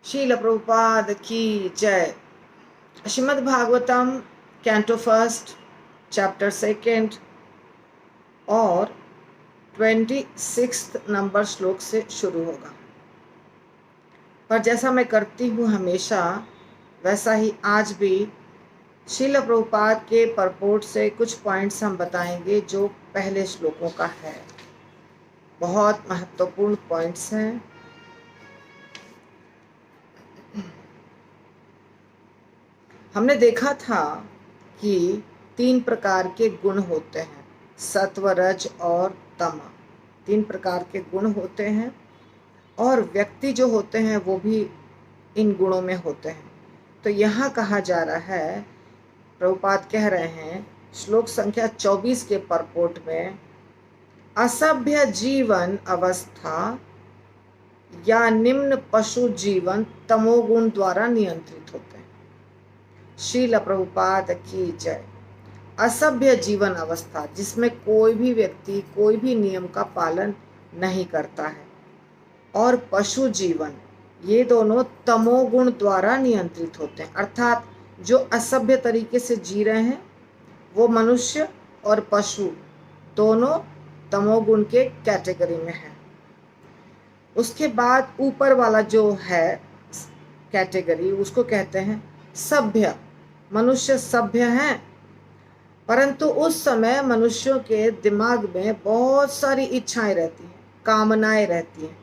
शील प्रभुपाद की जय। Shrimad Bhagavatam canto first chapter second और 26 नंबर श्लोक से शुरू होगा। पर जैसा मैं करती हूँ हमेशा, वैसा ही आज भी शील प्रभुपाद के परपोर्ट से कुछ पॉइंट्स हम बताएंगे जो पहले श्लोकों का है। बहुत महत्वपूर्ण पॉइंट्स हैं। हमने देखा था कि 3 प्रकार के गुण होते हैं, सत्व, रज और तम। 3 प्रकार के गुण होते हैं और व्यक्ति जो होते हैं वो भी इन गुणों में होते हैं। तो यहाँ कहा जा रहा है, प्रभुपाद कह रहे हैं श्लोक संख्या 24 के परपोर्ट में, असभ्य जीवन अवस्था या निम्न पशु जीवन तमोगुण द्वारा नियंत्रित होते हैं। शील प्रभुपाद की जय। असभ्य जीवन अवस्था, जिसमें कोई भी व्यक्ति कोई भी नियम का पालन नहीं करता है, और पशु जीवन, ये दोनों तमोगुण द्वारा नियंत्रित होते हैं। अर्थात जो असभ्य तरीके से जी रहे हैं वो मनुष्य और पशु दोनों तमोगुण के कैटेगरी में है। उसके बाद ऊपर वाला जो है कैटेगरी, उसको कहते हैं सभ्य। मनुष्य सभ्य हैं, परंतु उस समय मनुष्यों के दिमाग में बहुत सारी इच्छाएं रहती हैं, कामनाएं रहती हैं,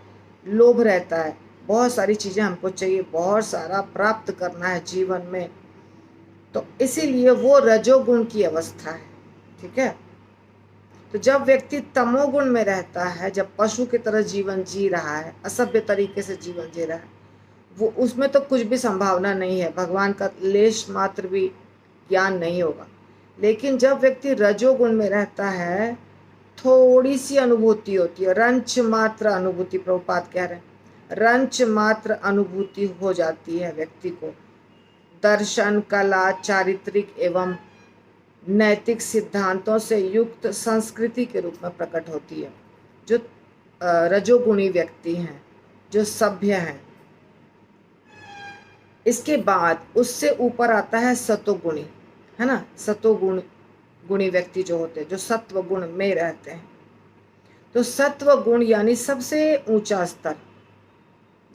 लोभ रहता है, बहुत सारी चीज़ें हमको चाहिए, बहुत सारा प्राप्त करना है जीवन में। तो इसीलिए वो रजोगुण की अवस्था है। ठीक है। तो जब व्यक्ति तमोगुण में रहता है, जब पशु की तरह जीवन जी रहा है, असभ्य तरीके से जीवन जी रहा है, वो उसमें तो कुछ भी संभावना नहीं है, भगवान का लेश मात्र भी ज्ञान नहीं होगा। लेकिन जब व्यक्ति रजोगुण में रहता है, थोड़ी सी अनुभूति होती है, रंच मात्र अनुभूति, प्रभुपाद कह रहे हैं, रंच मात्र अनुभूति हो जाती है व्यक्ति को। दर्शन, कला, चारित्रिक एवं नैतिक सिद्धांतों से युक्त संस्कृति के रूप में प्रकट होती है। जो रजोगुणी व्यक्ति हैं, जो सभ्य हैं। इसके बाद उससे ऊपर आता है सतोगुणी, है ना। गुणी व्यक्ति जो होते हैं, जो सत्व गुण में रहते हैं। तो सत्व गुण यानी सबसे ऊंचा स्तर।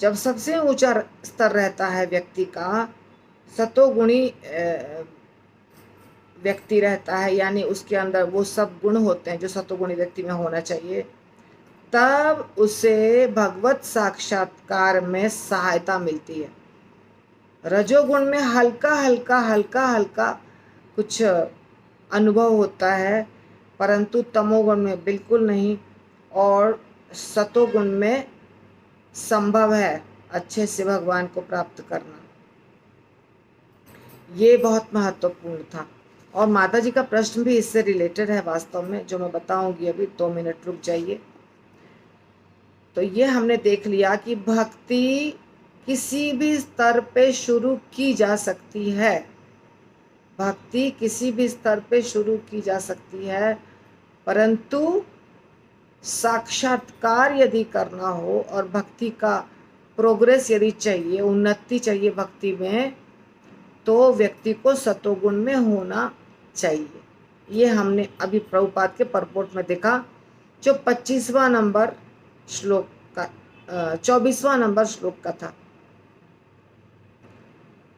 जब सबसे ऊंचा स्तर रहता है व्यक्ति का, सतोगुणी व्यक्ति रहता है, यानी उसके अंदर वो सब गुण होते हैं जो सतोगुणी व्यक्ति में होना चाहिए, तब उसे भगवत साक्षात्कार में सहायता मिलती है। रजोगुण में हल्का हल्का कुछ अनुभव होता है, परंतु तमोगुण में बिल्कुल नहीं, और सतोगुण में संभव है अच्छे से भगवान को प्राप्त करना। ये बहुत महत्वपूर्ण था। और माता जी का प्रश्न भी इससे रिलेटेड है वास्तव में, जो मैं बताऊंगी अभी। 2 मिनट रुक जाइए। तो ये हमने देख लिया कि भक्ति किसी भी स्तर पे शुरू की जा सकती है। भक्ति किसी भी स्तर पे शुरू की जा सकती है, परंतु साक्षात्कार यदि करना हो और भक्ति का प्रोग्रेस यदि चाहिए, उन्नति चाहिए भक्ति में, तो व्यक्ति को सतोगुण में होना चाहिए। ये हमने अभी प्रभुपाद के परपोर्ट में देखा, जो 25वां नंबर श्लोक का 24वां नंबर श्लोक का था।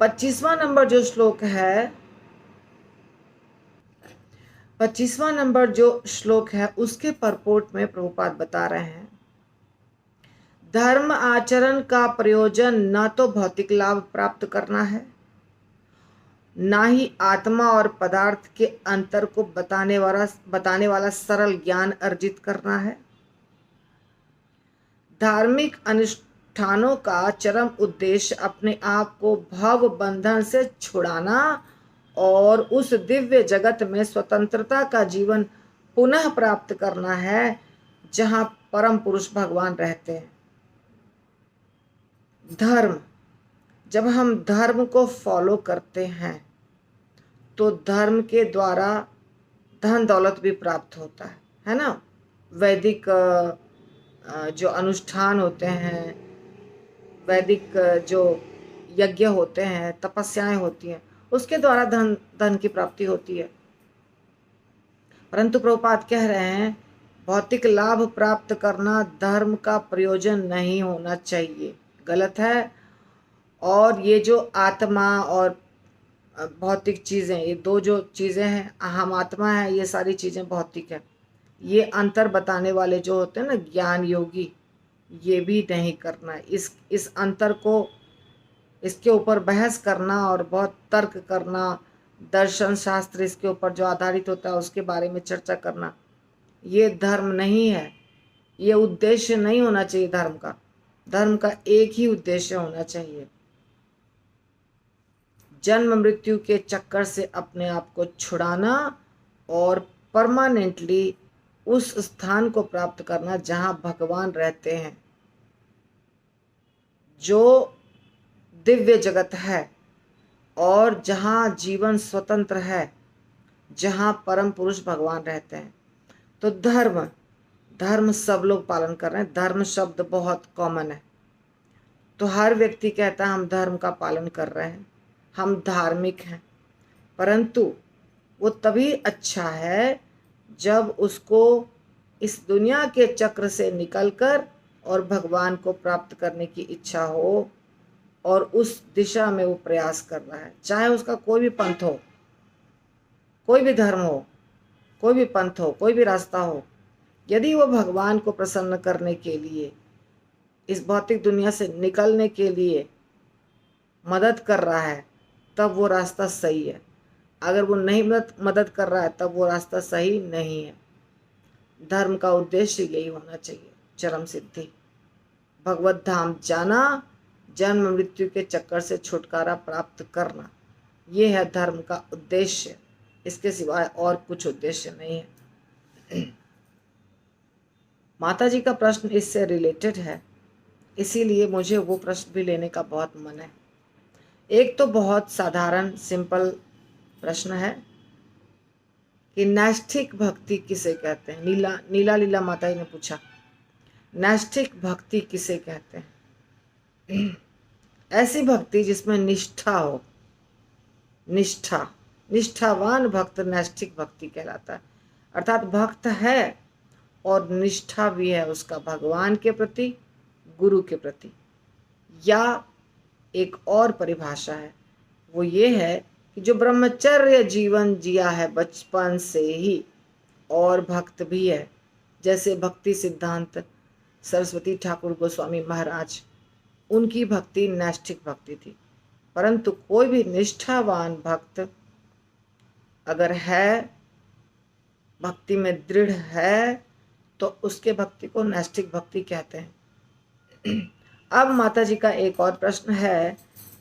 25वां नंबर जो श्लोक है, 25वां नंबर जो श्लोक है, उसके परपोर्ट में प्रभुपाद बता रहे हैं, धर्म आचरण का प्रयोजन न तो भौतिक लाभ प्राप्त करना है, ना ही आत्मा और पदार्थ के अंतर को बताने वाला सरल ज्ञान अर्जित करना है। धार्मिक अनुष्ठानों का चरम उद्देश्य अपने आप को भव बंधन से छुड़ाना और उस दिव्य जगत में स्वतंत्रता का जीवन पुनः प्राप्त करना है, जहां परम पुरुष भगवान रहते हैं। धर्म, जब हम धर्म को फॉलो करते हैं तो धर्म के द्वारा धन दौलत भी प्राप्त होता है ना। वैदिक जो अनुष्ठान होते हैं, वैदिक जो यज्ञ होते हैं, तपस्याएं होती हैं, उसके द्वारा धन की प्राप्ति होती है। परंतु प्रभुपाद कह रहे हैं भौतिक लाभ प्राप्त करना धर्म का प्रयोजन नहीं होना चाहिए, गलत है। और ये जो आत्मा और भौतिक चीज़ें, ये दो जो चीज़ें हैं, अहम आत्मा है, ये सारी चीज़ें भौतिक है, ये अंतर बताने वाले जो होते हैं ना ज्ञान योगी, ये भी नहीं करना है। इस अंतर को, इसके ऊपर बहस करना और बहुत तर्क करना, दर्शन शास्त्र इसके ऊपर जो आधारित होता है उसके बारे में चर्चा करना, ये धर्म नहीं है। ये उद्देश्य नहीं होना चाहिए धर्म का। धर्म का एक ही उद्देश्य होना चाहिए, जन्म मृत्यु के चक्कर से अपने आप को छुड़ाना और परमानेंटली उस स्थान को प्राप्त करना जहां भगवान रहते हैं, जो दिव्य जगत है और जहां जीवन स्वतंत्र है, जहां परम पुरुष भगवान रहते हैं। तो धर्म सब लोग पालन कर रहे हैं। धर्म शब्द बहुत कॉमन है, तो हर व्यक्ति कहता है हम धर्म का पालन कर रहे हैं, हम धार्मिक हैं। परंतु वो तभी अच्छा है जब उसको इस दुनिया के चक्र से निकलकर और भगवान को प्राप्त करने की इच्छा हो और उस दिशा में वो प्रयास कर रहा है, चाहे उसका कोई भी पंथ हो, कोई भी धर्म हो, कोई भी पंथ हो, कोई भी रास्ता हो। यदि वो भगवान को प्रसन्न करने के लिए, इस भौतिक दुनिया से निकलने के लिए मदद कर रहा है, तब वो रास्ता सही है। अगर वो नहीं मदद कर रहा है, तब वो रास्ता सही नहीं है। धर्म का उद्देश्य यही होना चाहिए, चरम सिद्धि, भगवत धाम जाना, जन्म मृत्यु के चक्कर से छुटकारा प्राप्त करना, ये है धर्म का उद्देश्य। इसके सिवाय और कुछ उद्देश्य नहीं है। माता जी का प्रश्न इससे रिलेटेड है, इसीलिए मुझे वो प्रश्न भी लेने का बहुत मन है। एक तो बहुत साधारण सिंपल प्रश्न है कि नैष्ठिक भक्ति किसे कहते हैं। नीला लीला माता जी ने पूछा, नैष्ठिक भक्ति किसे कहते हैं? ऐसी भक्ति जिसमें निष्ठा हो, निष्ठावान भक्त नैष्ठिक भक्ति कहलाता है। अर्थात भक्त है और निष्ठा भी है उसका भगवान के प्रति, गुरु के प्रति। या एक और परिभाषा है, वो ये है कि जो ब्रह्मचर्य जीवन जिया है बचपन से ही और भक्त भी है, जैसे भक्ति सिद्धांत सरस्वती ठाकुर गोस्वामी महाराज, उनकी भक्ति नैष्ठिक भक्ति थी। परंतु कोई भी निष्ठावान भक्त अगर है, भक्ति में दृढ़ है, तो उसके भक्ति को नैष्ठिक भक्ति कहते हैं। अब माता जी का एक और प्रश्न है,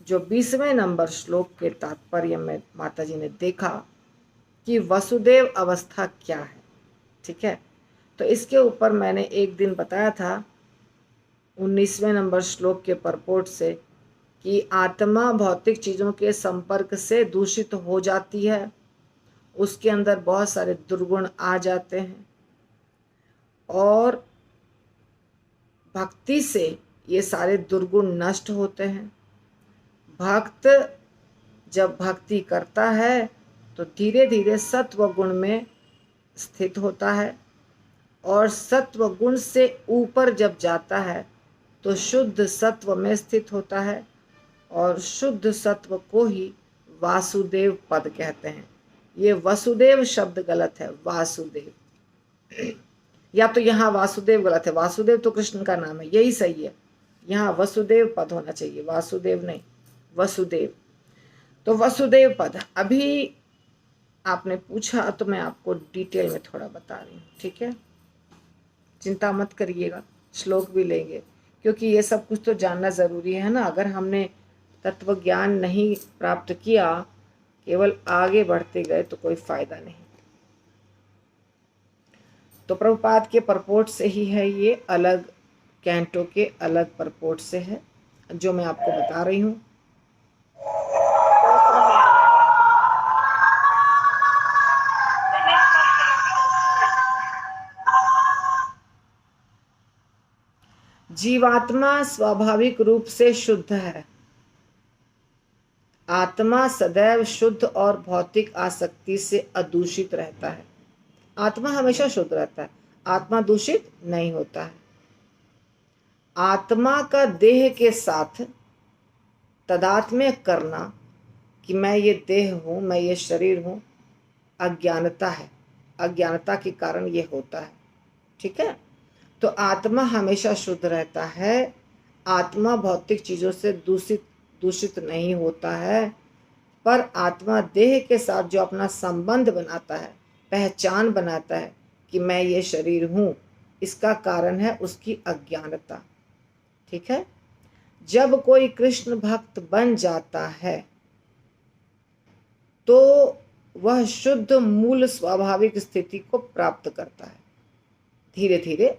जो 20वें नंबर श्लोक के तात्पर्य में माता जी ने देखा कि वसुदेव अवस्था क्या है। ठीक है, तो इसके ऊपर मैंने एक दिन बताया था 19वें नंबर श्लोक के परपोर्ट से कि आत्मा भौतिक चीज़ों के संपर्क से दूषित हो जाती है, उसके अंदर बहुत सारे दुर्गुण आ जाते हैं और भक्ति से ये सारे दुर्गुण नष्ट होते हैं। भक्त जब भक्ति करता है तो धीरे धीरे सत्व गुण में स्थित होता है और सत्व गुण से ऊपर जब जाता है तो शुद्ध सत्व में स्थित होता है और शुद्ध सत्व को ही वासुदेव पद कहते हैं। ये वसुदेव शब्द गलत है, वासुदेव, या तो यहाँ वासुदेव गलत है, वासुदेव तो कृष्ण का नाम है, यही सही है। यहाँ वसुदेव पद होना चाहिए, वासुदेव नहीं, वसुदेव। तो वसुदेव पद अभी आपने पूछा तो मैं आपको डिटेल में थोड़ा बता रही हूँ। ठीक है, चिंता मत करिएगा, श्लोक भी लेंगे क्योंकि ये सब कुछ तो जानना ज़रूरी है ना। अगर हमने तत्व ज्ञान नहीं प्राप्त किया, केवल आगे बढ़ते गए तो कोई फायदा नहीं। तो प्रभुपाद के परपोर्ट से ही है ये, अलग कैंटो के अलग परपोर्ट से है जो मैं आपको बता रही हूँ। जीवात्मा स्वाभाविक रूप से शुद्ध है। आत्मा सदैव शुद्ध और भौतिक आसक्ति से अदूषित रहता है। आत्मा हमेशा शुद्ध रहता है, आत्मा दूषित नहीं होता है। आत्मा का देह के साथ तादात्म्य करना कि मैं ये देह हूं, मैं ये शरीर हूं, अज्ञानता है। अज्ञानता के कारण ये होता है। ठीक है, तो आत्मा हमेशा शुद्ध रहता है। आत्मा भौतिक चीजों से दूषित नहीं होता है, पर आत्मा देह के साथ जो अपना संबंध बनाता है, पहचान बनाता है कि मैं ये शरीर हूं, इसका कारण है उसकी अज्ञानता। ठीक है, जब कोई कृष्ण भक्त बन जाता है तो वह शुद्ध मूल स्वाभाविक स्थिति को प्राप्त करता है। धीरे धीरे,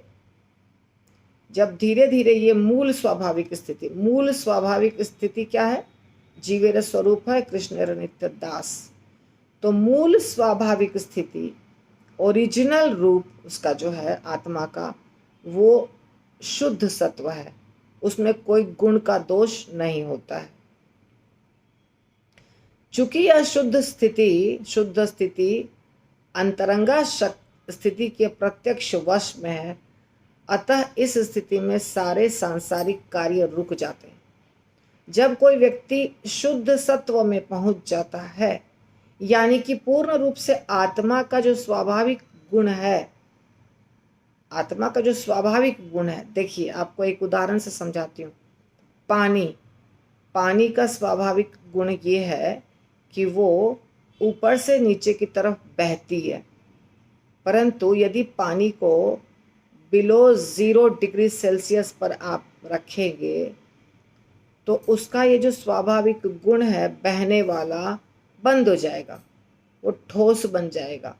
जब धीरे धीरे ये मूल स्वाभाविक स्थिति क्या है? जीवेर स्वरूप है कृष्णेर नित्य दास। तो मूल स्वाभाविक स्थिति, ओरिजिनल रूप उसका जो है आत्मा का, वो शुद्ध सत्व है, उसमें कोई गुण का दोष नहीं होता है। चूंकि यह शुद्ध स्थिति अंतरंगा स्थिति के प्रत्यक्ष वश में है, अतः इस स्थिति में सारे सांसारिक कार्य रुक जाते हैं। जब कोई व्यक्ति शुद्ध सत्व में पहुंच जाता है, यानी कि पूर्ण रूप से आत्मा का जो स्वाभाविक गुण है, देखिए आपको एक उदाहरण से समझाती हूँ। पानी का स्वाभाविक गुण ये है कि वो ऊपर से नीचे की तरफ बहती है, परंतु यदि पानी को बिलो 0 डिग्री सेल्सियस पर आप रखेंगे तो उसका ये जो स्वाभाविक गुण है बहने वाला बंद हो जाएगा, वो ठोस बन जाएगा।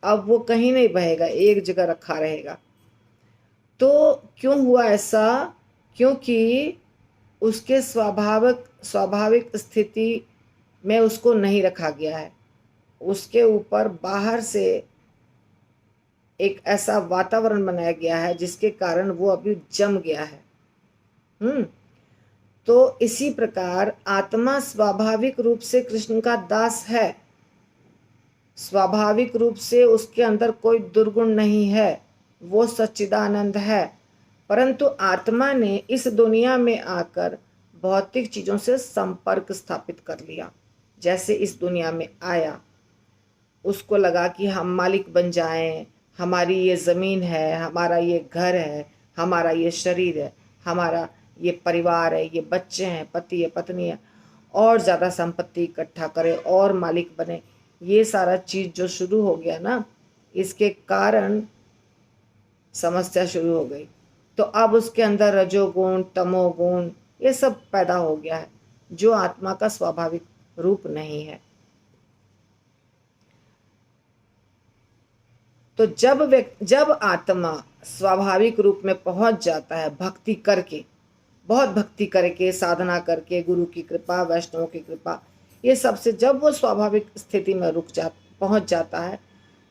अब वो कहीं नहीं बहेगा, एक जगह रखा रहेगा। तो क्यों हुआ ऐसा? क्योंकि उसके स्वाभाविक स्थिति में उसको नहीं रखा गया है। उसके ऊपर बाहर से एक ऐसा वातावरण बनाया गया है जिसके कारण वो अभी जम गया है। तो इसी प्रकार आत्मा स्वाभाविक रूप से कृष्ण का दास है, स्वाभाविक रूप से उसके अंदर कोई दुर्गुण नहीं है, वो सच्चिदानंद है। परंतु आत्मा ने इस दुनिया में आकर भौतिक चीजों से संपर्क स्थापित कर लिया। जैसे इस दुनिया में आया, उसको लगा कि हम मालिक बन जाएं, हमारी ये ज़मीन है, हमारा ये घर है, हमारा ये शरीर है, हमारा ये परिवार है, ये बच्चे हैं, पति है, पत्नी है, और ज़्यादा संपत्ति इकट्ठा करे और मालिक बने। ये सारा चीज़ जो शुरू हो गया ना, इसके कारण समस्या शुरू हो गई। तो अब उसके अंदर रजोगुण, तमोगुण, ये सब पैदा हो गया है, जो आत्मा का स्वाभाविक रूप नहीं है। तो जब आत्मा स्वाभाविक रूप में पहुंच जाता है, भक्ति करके, बहुत भक्ति करके, साधना करके, गुरु की कृपा, वैष्णव की कृपा, ये सबसे जब वो स्वाभाविक स्थिति में पहुंच जाता है,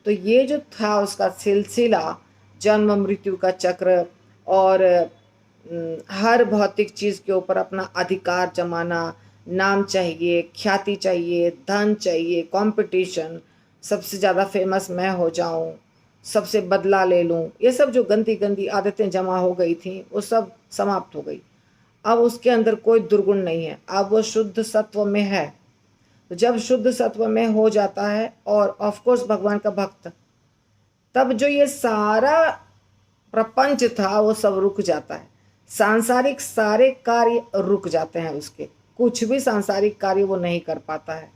तो ये जो था उसका सिलसिला, जन्म मृत्यु का चक्र और हर भौतिक चीज़ के ऊपर अपना अधिकार जमाना, नाम चाहिए, ख्याति चाहिए, धन चाहिए, कंपटीशन, सबसे ज़्यादा फेमस मैं हो जाऊं, सबसे बदला ले लूं, ये सब जो गंदी गंदी आदतें जमा हो गई थी वो सब समाप्त हो गई। अब उसके अंदर कोई दुर्गुण नहीं है, अब वो शुद्ध सत्व में है। तो जब शुद्ध सत्व में हो जाता है और ऑफ कोर्स भगवान का भक्त, तब जो ये सारा प्रपंच था वो सब रुक जाता है। सांसारिक सारे कार्य रुक जाते हैं उसके, कुछ भी सांसारिक कार्य वो नहीं कर पाता है।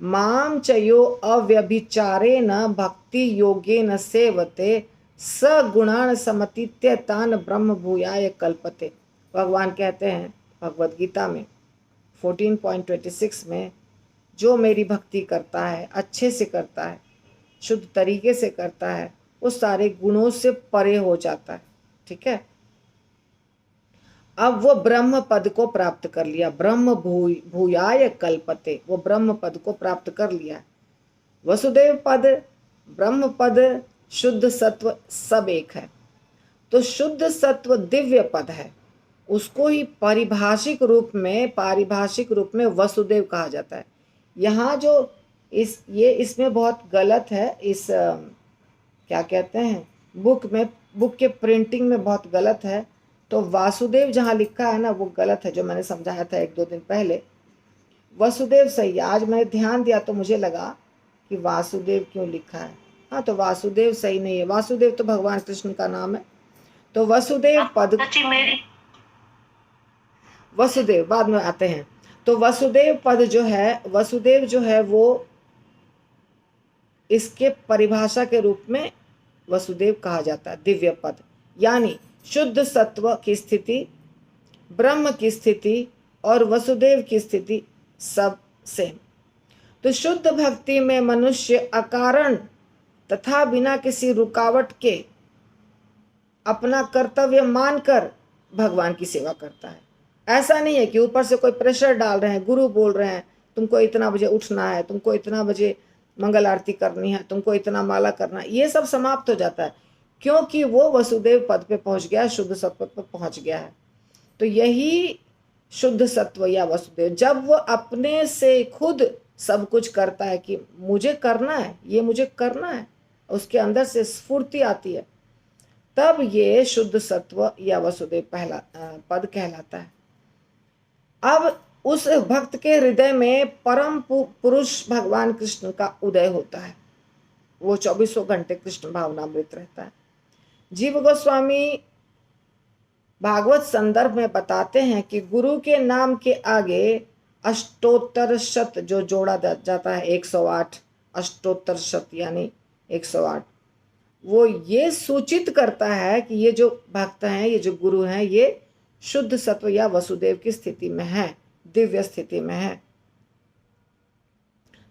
माम चयो अव्यभिचारे न भक्ति योगे न सेवते सगुणान समतीत्य तान ब्रह्म भूयाय कल्पते। भगवान कहते हैं भगवद गीता में 14.26 में, जो मेरी भक्ति करता है, अच्छे से करता है, शुद्ध तरीके से करता है, वो सारे गुणों से परे हो जाता है। ठीक है, अब वो ब्रह्म पद को प्राप्त कर लिया, ब्रह्म भूयाय कल्पते, वो ब्रह्म पद को प्राप्त कर लिया। वसुदेव पद, ब्रह्म पद, शुद्ध सत्व सब एक है। तो शुद्ध सत्व दिव्य पद है, उसको ही पारिभाषिक रूप में वसुदेव कहा जाता है। यहाँ जो इसमें बहुत गलत है, इस क्या कहते हैं, बुक के प्रिंटिंग में बहुत गलत है। तो वासुदेव जहाँ लिखा है ना वो गलत है, जो मैंने समझाया था 1-2 दिन पहले। वसुदेव सही है। आज मैंने ध्यान दिया तो मुझे लगा कि वासुदेव क्यों लिखा है। हाँ, तो वासुदेव सही नहीं है, वासुदेव तो भगवान कृष्ण का नाम है। तो वसुदेव पद, वसुदेव बाद में आते हैं। तो वसुदेव पद जो है, वसुदेव जो है वो इसके परिभाषा के रूप में वसुदेव कहा जाता है, दिव्य पद। यानी शुद्ध सत्व की स्थिति, ब्रह्म की स्थिति और वसुदेव की स्थिति सब सेम। तो शुद्ध भक्ति में मनुष्य अकारण तथा बिना किसी रुकावट के अपना कर्तव्य मानकर भगवान की सेवा करता है। ऐसा नहीं है कि ऊपर से कोई प्रेशर डाल रहे हैं, गुरु बोल रहे हैं तुमको इतना बजे उठना है, तुमको इतना बजे मंगल आरती करनी है, तुमको इतना माला करना है। ये सब समाप्त हो जाता है, क्योंकि वो वसुदेव पद पे पहुंच गया है, शुद्ध सत्व पे पहुंच गया है। तो यही शुद्ध सत्व या वसुदेव, जब वो अपने से खुद सब कुछ करता है कि मुझे करना है, ये मुझे करना है, उसके अंदर से स्फूर्ति आती है, तब ये शुद्ध सत्व या वसुदेव पहला पद कहलाता है। अब उस भक्त के हृदय में परम पुरुष भगवान कृष्ण का उदय होता है, वो 24 घंटे कृष्ण भावनामृत रहता है। जीव गोस्वामी भागवत संदर्भ में बताते हैं कि गुरु के नाम के आगे अष्टोत्तर शत जो जोड़ा जाता है, 108 अष्टोत्तर शत यानी 108, वो ये सूचित करता है कि ये जो भक्त हैं, ये जो गुरु हैं, ये शुद्ध सत्व या वसुदेव की स्थिति में है, दिव्य स्थिति में है।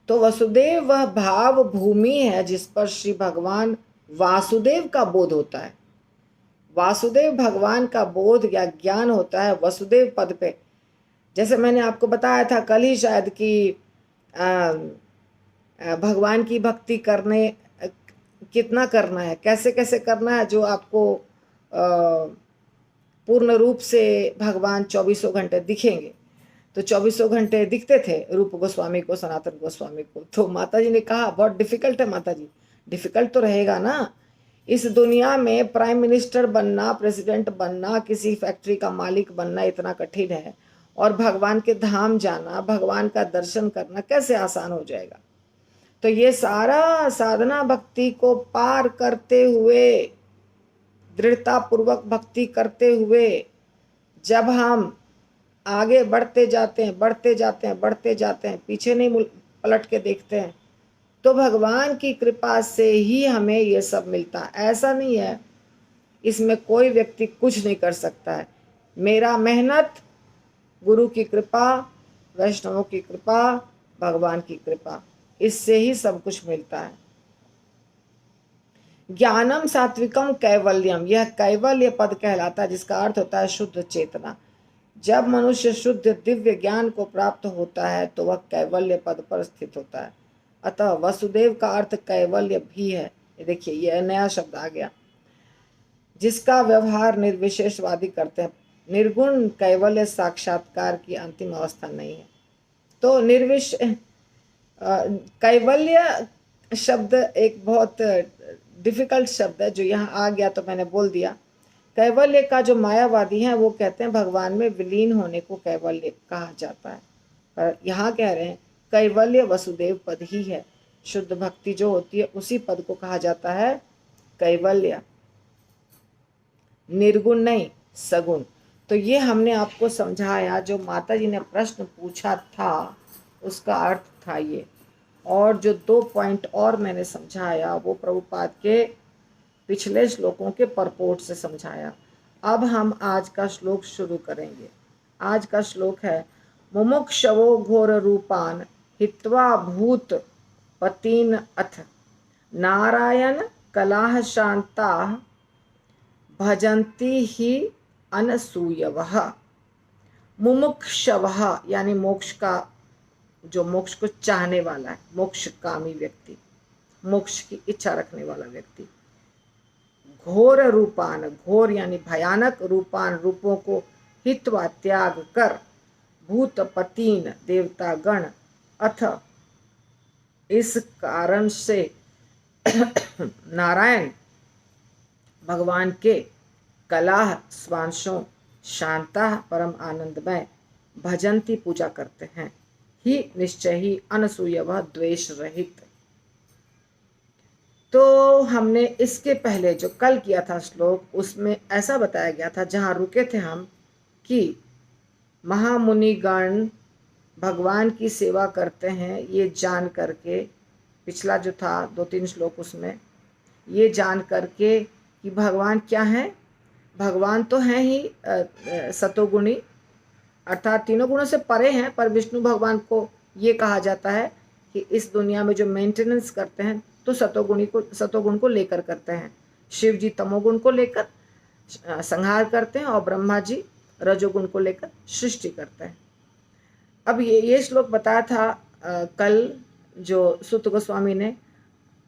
तो वसुदेव वह भाव भूमि है जिस पर श्री भगवान वासुदेव का बोध होता है। वासुदेव भगवान का बोध या ज्ञान होता है वसुदेव पद पे। जैसे मैंने आपको बताया था कल ही शायद कि भगवान की भक्ति करने कितना करना है, कैसे कैसे करना है, जो आपको पूर्ण रूप से भगवान 24 घंटे दिखेंगे। तो 24 घंटे दिखते थे रूप गोस्वामी को, सनातन गोस्वामी को। तो माता जी ने कहा बहुत डिफिकल्ट है। माता जी, डिफिकल्ट तो रहेगा ना, इस दुनिया में प्राइम मिनिस्टर बनना, प्रेसिडेंट बनना, किसी फैक्ट्री का मालिक बनना इतना कठिन है, और भगवान के धाम जाना, भगवान का दर्शन करना कैसे आसान हो जाएगा। तो ये सारा साधना भक्ति को पार करते हुए, दृढ़ता पूर्वक भक्ति करते हुए जब हम आगे बढ़ते जाते हैं, बढ़ते जाते हैं, बढ़ते जाते हैं, पीछे नहीं पलट के देखते हैं, तो भगवान की कृपा से ही हमें ये सब मिलता है। ऐसा नहीं है इसमें कोई व्यक्ति कुछ नहीं कर सकता है। मेरा मेहनत, गुरु की कृपा, वैष्णवों की कृपा, भगवान की कृपा, इससे ही सब कुछ मिलता है। ज्ञानम सात्विकम कैवल्यम, यह कैवल्य पद कहलाता है, जिसका अर्थ होता है शुद्ध चेतना। जब मनुष्य शुद्ध दिव्य ज्ञान को प्राप्त होता है तो वह कैवल्य पद पर स्थित होता है। अतः वसुदेव का अर्थ कैवल्य भी है। ये देखिए, यह नया शब्द आ गया जिसका व्यवहार निर्विशेषवादी करते हैं। निर्गुण कैवल्य साक्षात्कार की अंतिम अवस्था नहीं है। तो कैवल्य शब्द एक बहुत डिफिकल्ट शब्द है जो यहाँ आ गया, तो मैंने बोल दिया। कैवल्य का जो मायावादी है वो कहते हैं भगवान में विलीन होने को कैवल्य कहा जाता है, पर यहाँ कह रहे हैं कैवल्य वसुदेव पद ही है। शुद्ध भक्ति जो होती है उसी पद को कहा जाता है कैवल्य, निर्गुण नहीं, सगुण। तो ये हमने आपको समझाया, जो माता जी ने प्रश्न पूछा था उसका अर्थ था ये। और जो 2 पॉइंट और मैंने समझाया वो प्रभुपाद के पिछले श्लोकों के परपोर्ट से समझाया। अब हम आज का श्लोक शुरू करेंगे। आज का श्लोक है, मुमुक्षवो घोर रूपान हित्वा भूत पतीन अथ नारायण कलाह शांता भजन्ति ही अनसूयवः। मुमुक्षवः यानी मोक्ष का, जो मोक्ष को चाहने वाला है, मोक्ष कामी व्यक्ति, मोक्ष की इच्छा रखने वाला व्यक्ति। घोर रूपान, घोर यानी भयानक, रूपान रूपों को हित्वा त्याग कर, भूतपतीन देवतागण अथ इस कारण से नारायण भगवान के कलाह स्वांशों शांता परम आनंदमय भजंती पूजा करते हैं। ही निश्चय ही अनसूय वह द्वेष रहित। तो हमने इसके पहले जो कल किया था श्लोक, उसमें ऐसा बताया गया था, जहाँ रुके थे हम, कि महामुनिगण भगवान की सेवा करते हैं ये जान करके, पिछला जो था 2-3 श्लोक उसमें ये जान करके कि भगवान क्या है, भगवान तो हैं ही सतोगुणी, अर्थात तीनों गुणों से परे हैं, पर विष्णु भगवान को ये कहा जाता है कि इस दुनिया में जो मेंटेनेंस करते हैं तो सतोगुण को लेकर करते हैं। शिव जी तमोगुण को लेकर संहार करते हैं और ब्रह्मा जी रजोगुण को लेकर सृष्टि करते हैं। अब ये श्लोक बताया था कल, जो सुत गोस्वामी ने,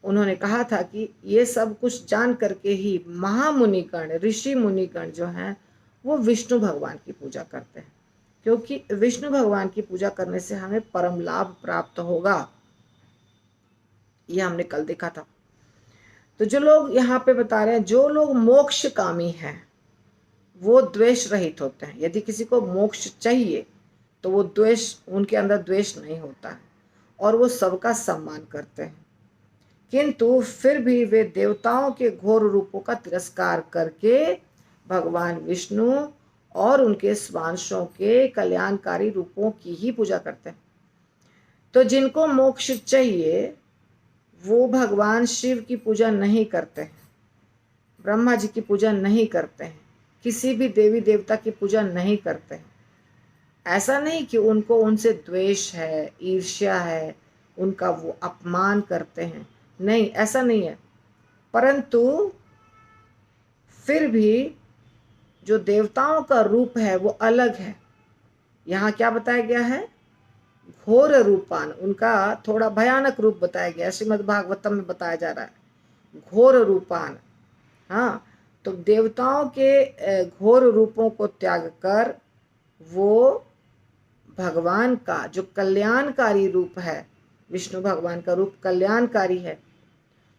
उन्होंने कहा था कि ये सब कुछ जान करके ही महामुनिगण, ऋषि मुनिगण जो हैं वो विष्णु भगवान की पूजा करते हैं, क्योंकि विष्णु भगवान की पूजा करने से हमें परम लाभ प्राप्त होगा। यह हमने कल देखा था। तो जो लोग यहाँ पे बता रहे हैं, जो लोग मोक्ष कामी हैं वो द्वेष रहित होते हैं। यदि किसी को मोक्ष चाहिए तो वो द्वेष, उनके अंदर द्वेष नहीं होता है और वो सबका सम्मान करते हैं, किंतु फिर भी वे देवताओं के घोर रूपों का तिरस्कार करके भगवान विष्णु और उनके स्वांशों के कल्याणकारी रूपों की ही पूजा करते हैं। तो जिनको मोक्ष चाहिए वो भगवान शिव की पूजा नहीं करते हैं, ब्रह्मा जी की पूजा नहीं करते हैं, किसी भी देवी देवता की पूजा नहीं करते हैं। ऐसा नहीं कि उनको उनसे द्वेष है, ईर्ष्या है, उनका वो अपमान करते हैं, नहीं, ऐसा नहीं है। परंतु फिर भी जो देवताओं का रूप है वो अलग है। यहाँ क्या बताया गया है, घोर रूपान, उनका थोड़ा भयानक रूप बताया गया, श्रीमद् भागवतम में बताया जा रहा है घोर रूपान। हाँ, तो देवताओं के घोर रूपों को त्याग कर वो भगवान का जो कल्याणकारी रूप है, विष्णु भगवान का रूप कल्याणकारी है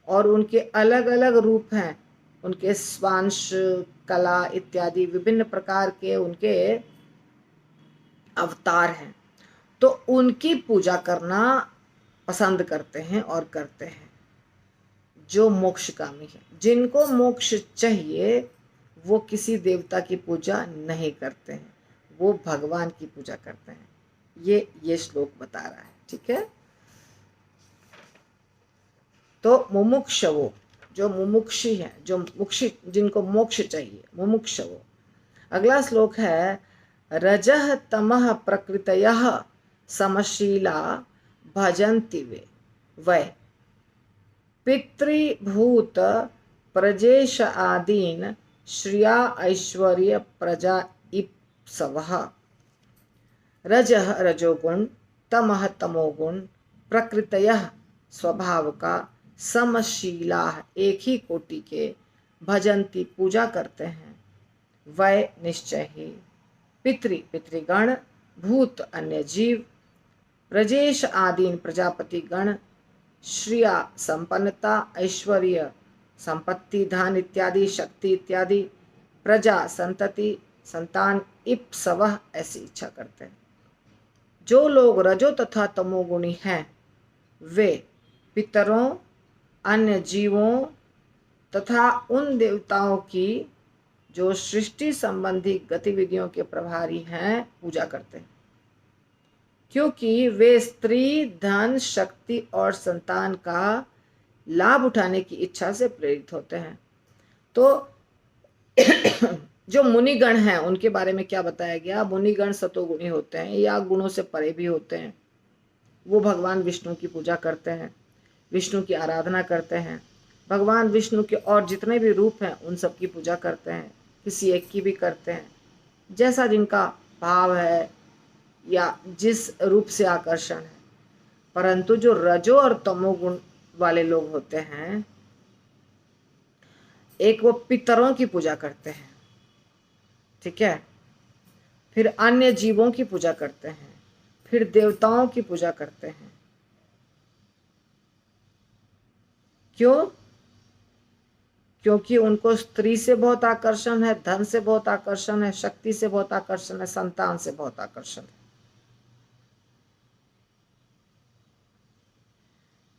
और उनके अलग अलग रूप हैं, उनके स्वांश, कला इत्यादि विभिन्न प्रकार के उनके अवतार हैं, तो उनकी पूजा करना पसंद करते हैं और करते हैं जो मोक्षकामी है। जिनको मोक्ष चाहिए वो किसी देवता की पूजा नहीं करते हैं, वो भगवान की पूजा करते हैं। ये श्लोक बता रहा है, ठीक है। तो मुमुक्षवो, जो मुमुक्षी है, जो मुक्षी, जिनको मोक्ष चाहिए, मुमुक्षवो। अगला श्लोक है, रजः तमः प्रकृतयः समशीला भजन्ति वै पितृभूत प्रजेश आदीन श्रिया ऐश्वर्य प्रजा इप्सवः। रजः रजोगुण, तमः तमोगुण, प्रकृतयः स्वभाव का, समशीला एक ही कोटि के, भजंती पूजा करते हैं, वै निश्चय ही, पितृगण, भूत अन्य जीव, प्रजेश आदीन प्रजापति गण, श्रिया संपन्नता, ऐश्वर्य संपत्ति, धन इत्यादि, शक्ति इत्यादि, प्रजा संतति, संतान, इप्सवः ऐसी इच्छा करते हैं। जो लोग रजो तथा तमोगुणी हैं वे पितरों, अन्य जीवों तथा उन देवताओं की जो सृष्टि संबंधी गतिविधियों के प्रभारी हैं पूजा करते हैं, क्योंकि वे स्त्री, धन, शक्ति और संतान का लाभ उठाने की इच्छा से प्रेरित होते हैं। तो जो मुनिगण हैं उनके बारे में क्या बताया गया, मुनिगण सतोगुणी होते हैं या गुणों से परे भी होते हैं। वो भगवान विष्णु की पूजा करते हैं, विष्णु की आराधना करते हैं, भगवान विष्णु के और जितने भी रूप हैं उन सब की पूजा करते हैं, किसी एक की भी करते हैं, जैसा जिनका भाव है या जिस रूप से आकर्षण है। परंतु जो रजो और तमोगुण वाले लोग होते हैं, एक वो पितरों की पूजा करते हैं, ठीक है, फिर अन्य जीवों की पूजा करते हैं, फिर देवताओं की पूजा करते हैं। क्यों? क्योंकि उनको स्त्री से बहुत आकर्षण है, धन से बहुत आकर्षण है, शक्ति से बहुत आकर्षण है, संतान से बहुत आकर्षण है।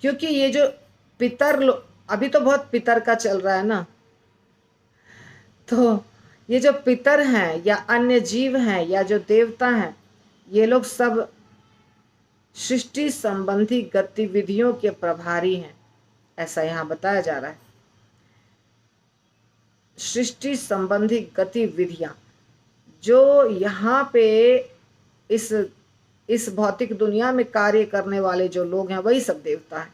क्योंकि ये जो अभी तो बहुत पितर का चल रहा है ना, तो ये जो पितर हैं या अन्य जीव हैं या जो देवता हैं, ये लोग सब सृष्टि संबंधी गतिविधियों के प्रभारी हैं, ऐसा यहाँ बताया जा रहा है। सृष्टि संबंधी गतिविधियां जो यहाँ पे इस इस भौतिक दुनिया में कार्य करने वाले जो लोग हैं वही सब देवता हैं।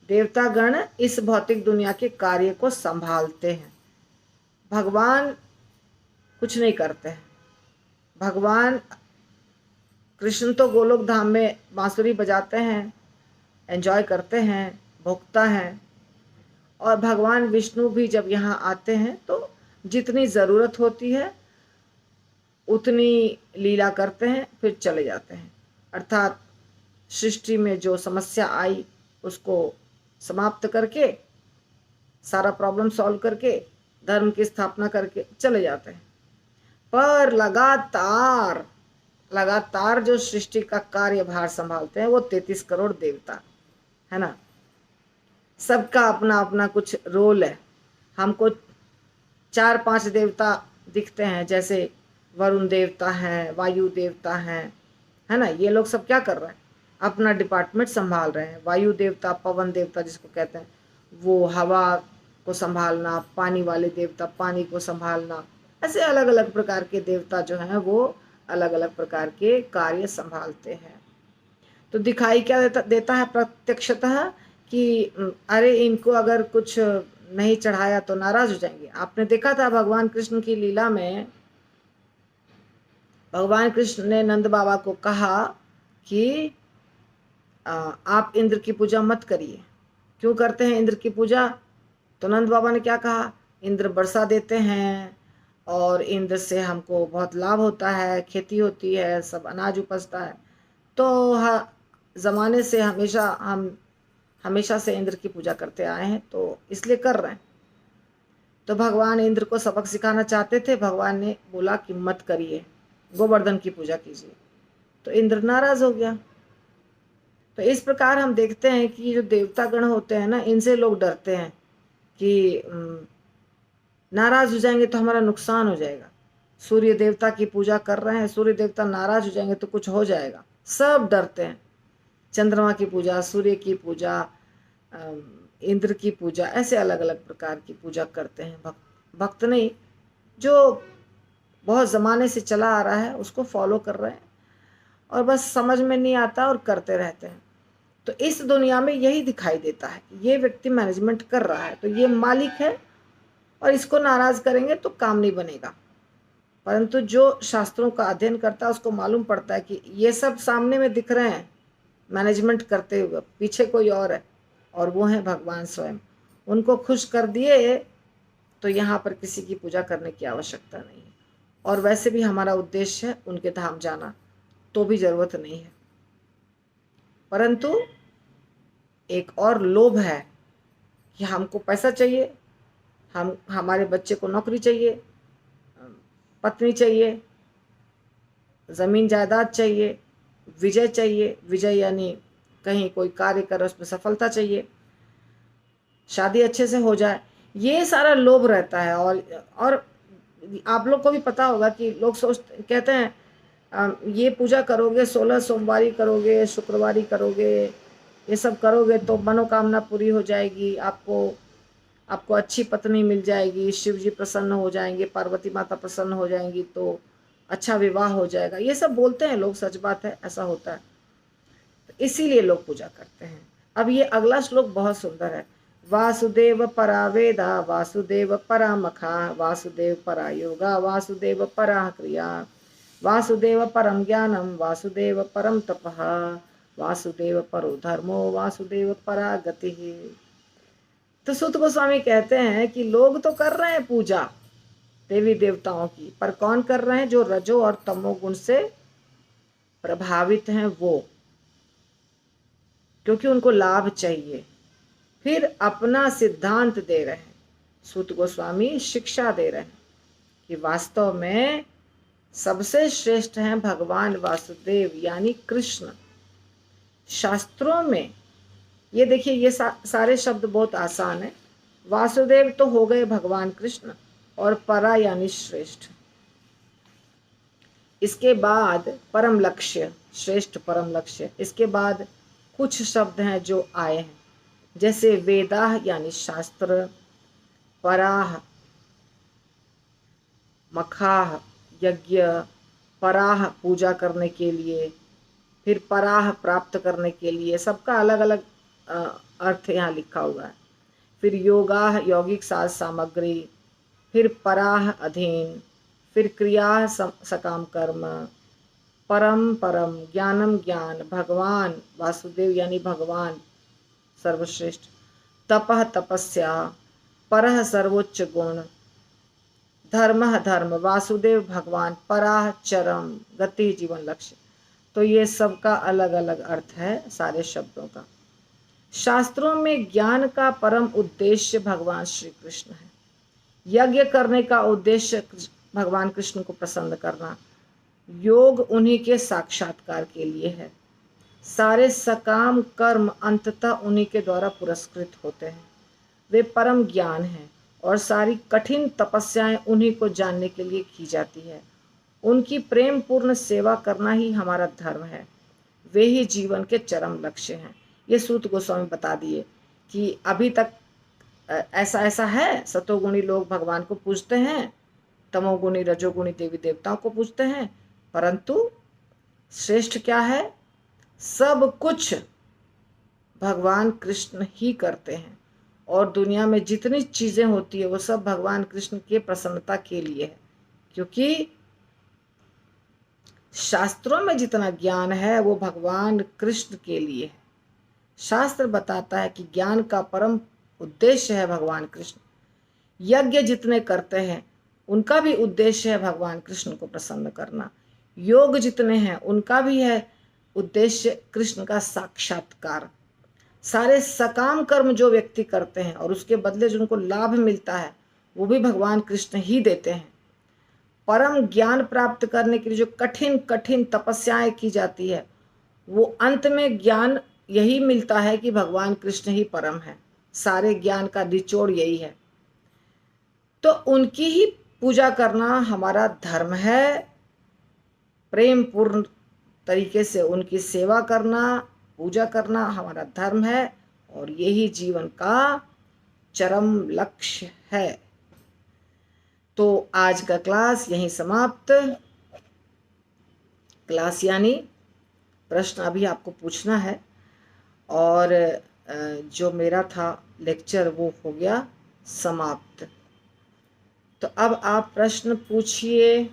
देवतागण इस भौतिक दुनिया के कार्य को संभालते हैं। भगवान कुछ नहीं करते हैं। भगवान कृष्ण तो गोलोक धाम में बांसुरी बजाते हैं, एंजॉय करते हैं, भोगता है। और भगवान विष्णु भी जब यहाँ आते हैं तो जितनी ज़रूरत होती है उतनी लीला करते हैं, फिर चले जाते हैं। अर्थात सृष्टि में जो समस्या आई उसको समाप्त करके, सारा प्रॉब्लम सॉल्व करके, धर्म की स्थापना करके चले जाते हैं। पर लगातार लगातार जो सृष्टि का कार्यभार संभालते हैं वो 33 करोड़ देवता है ना। सबका अपना अपना कुछ रोल है। हमको 4-5 देवता दिखते हैं, जैसे वरुण देवता है, वायु देवता है ना। ये लोग सब क्या कर रहे हैं? अपना डिपार्टमेंट संभाल रहे हैं। वायु देवता, पवन देवता जिसको कहते हैं, वो हवा को संभालना, पानी वाले देवता पानी को संभालना, ऐसे अलग अलग प्रकार के देवता जो हैं वो अलग अलग प्रकार के कार्य संभालते हैं। तो दिखाई क्या देता है प्रत्यक्षतः कि अरे इनको अगर कुछ नहीं चढ़ाया तो नाराज हो जाएंगे। आपने देखा था भगवान कृष्ण की लीला में, भगवान कृष्ण ने नंद बाबा को कहा कि आप इंद्र की पूजा मत करिए। क्यों करते हैं इंद्र की पूजा? तो नंद बाबा ने क्या कहा? इंद्र वर्षा देते हैं और इंद्र से हमको बहुत लाभ होता है, खेती होती है, सब अनाज उपजता है। तो ज़माने से हम हमेशा से इंद्र की पूजा करते आए हैं, तो इसलिए कर रहे हैं। तो भगवान इंद्र को सबक सिखाना चाहते थे। भगवान ने बोला कि मत करिए, गोवर्धन की पूजा कीजिए। तो इंद्र नाराज हो गया। तो इस प्रकार हम देखते हैं कि जो देवता गण होते हैं ना, इनसे लोग डरते हैं कि नाराज हो जाएंगे तो हमारा नुकसान हो जाएगा। सूर्य देवता की पूजा कर रहे हैं, सूर्य देवता नाराज हो जाएंगे तो कुछ हो जाएगा। सब डरते हैं। चंद्रमा की पूजा, सूर्य की पूजा, इंद्र की पूजा, ऐसे अलग अलग प्रकार की पूजा करते हैं। भक्त नहीं, जो बहुत ज़माने से चला आ रहा है उसको फॉलो कर रहे हैं और बस समझ में नहीं आता और करते रहते हैं। तो इस दुनिया में यही दिखाई देता है कि ये व्यक्ति मैनेजमेंट कर रहा है तो ये मालिक है और इसको नाराज़ करेंगे तो काम नहीं बनेगा। परंतु जो शास्त्रों का अध्ययन करता है उसको मालूम पड़ता है कि ये सब सामने में दिख रहे हैं मैनेजमेंट करते हुए, पीछे कोई और है और वो है भगवान स्वयं। उनको खुश कर दिए तो यहाँ पर किसी की पूजा करने की आवश्यकता नहीं है। और वैसे भी हमारा उद्देश्य है उनके धाम जाना, तो भी ज़रूरत नहीं है। परंतु एक और लोभ है कि हमको पैसा चाहिए, हमारे बच्चे को नौकरी चाहिए, पत्नी चाहिए, ज़मीन जायदाद चाहिए, विजय चाहिए। विजय यानी कहीं कोई कार्य कर उसमें सफलता चाहिए, शादी अच्छे से हो जाए, ये सारा लोभ रहता है। और आप लोग को भी पता होगा कि लोग कहते हैं ये पूजा करोगे, 16 सोमवारी करोगे, शुक्रवारी करोगे, ये सब करोगे तो मनोकामना पूरी हो जाएगी, आपको अच्छी पत्नी मिल जाएगी, शिव जी प्रसन्न हो जाएंगे, पार्वती माता प्रसन्न हो जाएंगी, तो अच्छा विवाह हो जाएगा। ये सब बोलते हैं लोग, सच बात है, ऐसा होता है। तो इसीलिए लोग पूजा करते हैं। अब ये अगला श्लोक बहुत सुंदर है। वासुदेव परा वेदा, वासुदेव परा मखा, वासुदेव परा योगा, वासुदेव परा क्रिया, वासुदेव परम ज्ञानम, वासुदेव परम तपः, वासुदेव परो धर्मो, वासुदेव परा गति। तो सूत गोस्वामी कहते हैं कि लोग तो कर रहे हैं पूजा देवी देवताओं की, पर कौन कर रहे हैं? जो रजो और तमोगुण से प्रभावित हैं वो, क्योंकि उनको लाभ चाहिए। फिर अपना सिद्धांत दे रहे हैं, सूत गोस्वामी शिक्षा दे रहे हैं कि वास्तव में सबसे श्रेष्ठ हैं भगवान वासुदेव यानी कृष्ण। शास्त्रों में ये देखिए, ये सारे शब्द बहुत आसान है। वासुदेव तो हो गए भगवान कृष्ण, और परा यानी श्रेष्ठ। इसके बाद परम लक्ष्य, श्रेष्ठ परम लक्ष्य। इसके बाद कुछ शब्द हैं जो आए हैं, जैसे वेदाह यानी शास्त्र, पराह मखाह यज्ञ, पराह पूजा करने के लिए, फिर पराह प्राप्त करने के लिए। सबका अलग अलग अर्थ यहाँ लिखा हुआ है। फिर योगाह यौगिक साज सामग्री, फिर पराह अधीन, फिर क्रिया सकाम कर्म, परम परम, ज्ञानम ज्ञान, भगवान वासुदेव यानी भगवान सर्वश्रेष्ठ, तपह तपस्या, परह सर्वोच्च गुण, धर्म धर्म, वासुदेव भगवान, पराह चरम गति जीवन लक्ष्य। तो ये सबका अलग अलग अर्थ है सारे शब्दों का। शास्त्रों में ज्ञान का परम उद्देश्य भगवान श्री कृष्ण है। यज्ञ करने का उद्देश्य भगवान कृष्ण को प्रसन्न करना, योग उन्हीं के साक्षात्कार के लिए है। सारे सकाम कर्म अंततः उन्हीं के द्वारा पुरस्कृत होते हैं। वे परम ज्ञान हैं और सारी कठिन तपस्याएं उन्हीं को जानने के लिए की जाती है। उनकी प्रेम पूर्ण सेवा करना ही हमारा धर्म है। वे ही जीवन के चरम लक्ष्य हैं। ये सूत गोस्वामी बता दिए कि अभी तक ऐसा ऐसा है, सतोगुणी लोग भगवान को पूजते हैं, तमोगुणी रजोगुणी देवी देवताओं को पूजते हैं, परंतु श्रेष्ठ क्या है? सब कुछ भगवान कृष्ण ही करते हैं, और दुनिया में जितनी चीजें होती है वो सब भगवान कृष्ण के प्रसन्नता के लिए है। क्योंकि शास्त्रों में जितना ज्ञान है वो भगवान कृष्ण के लिए है। शास्त्र बताता है कि ज्ञान का परम उद्देश्य है भगवान कृष्ण। यज्ञ जितने करते हैं उनका भी उद्देश्य है भगवान कृष्ण को प्रसन्न करना। योग जितने हैं उनका भी है उद्देश्य कृष्ण का साक्षात्कार। सारे सकाम कर्म जो व्यक्ति करते हैं और उसके बदले जो उनको लाभ मिलता है वो भी भगवान कृष्ण ही देते हैं। परम ज्ञान प्राप्त करने के लिए जो कठिन कठिन तपस्याएं की जाती है, वो अंत में ज्ञान यही मिलता है कि भगवान कृष्ण ही परम है। सारे ज्ञान का निचोड़ यही है। तो उनकी ही पूजा करना हमारा धर्म है। प्रेम पूर्ण तरीके से उनकी सेवा करना, पूजा करना हमारा धर्म है, और यही जीवन का चरम लक्ष्य है। तो आज का क्लास यहीं समाप्त। क्लास यानी प्रश्न अभी आपको पूछना है, और जो मेरा था लेक्चर वो हो गया समाप्त। तो अब आप प्रश्न पूछिए।